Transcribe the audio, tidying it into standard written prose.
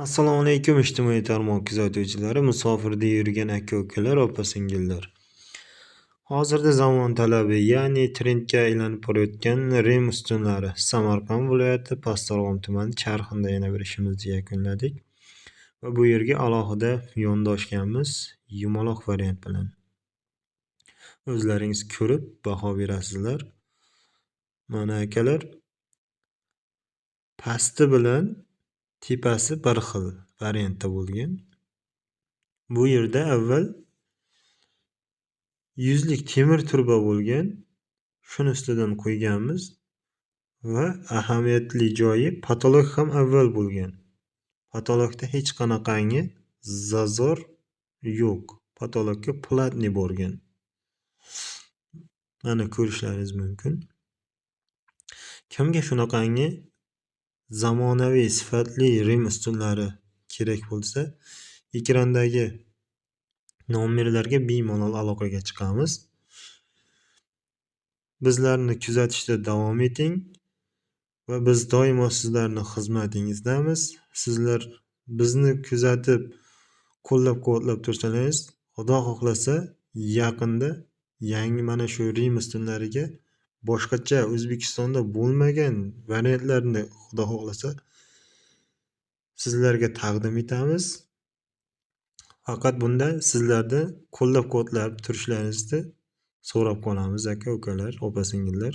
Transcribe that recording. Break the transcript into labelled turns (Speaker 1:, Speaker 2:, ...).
Speaker 1: Assalomu alaykum ijtimoiy tarmoq kuzatuvchilari, musofirda yurgan aka-ukalar, opa-singillar. Hozirda zamon talabi, ya'ni trendga aylanib borayotgan Rim ustunlari. Samarqand viloyati Pastdarg'om tumani Charxinda yana bir ishimizni yakunladik va bu yerga alohida yondoshganmiz yumaloq variant bilan. O'zlaringiz ko'rib baho berasizlar. Mana akalar, pasti bilan tepasi bir xil variantda bo'lgan. Bu yerda avval yuzlik temir turba bo'lgan. Shuni ustidan qo'yganmiz va ahamiyatli joyi patolog ham avval bo'lgan. Patologda hech qanaqangi zazor yo'q. Patologga platni borgan. Mana ko'rishlaringiz mumkin. Kimga shunaqangi zamonaviy sifatli Rim ustunlari kerak bo'lsa, ekrandagi nomerlarga bemalol aloqaga chiqamiz. Bizlarni kuzatishda davom eting va biz doimo sizlarning xizmatingizdamiz. Sizlar bizni kuzatib, qo'llab-quvvatlab tursangiz, Xudo xohlasa yaqinda yangi mana shu Rim ustunlariga boshqacha O'zbekistonda bo'lmagan variantlarni Xudo xohlasa sizlarga taqdim etamiz. Faqat bunda sizlarni qo'llab-quvvatlab turishlaringizni so'rab qolamiz aka-ukalar, opa-singillar.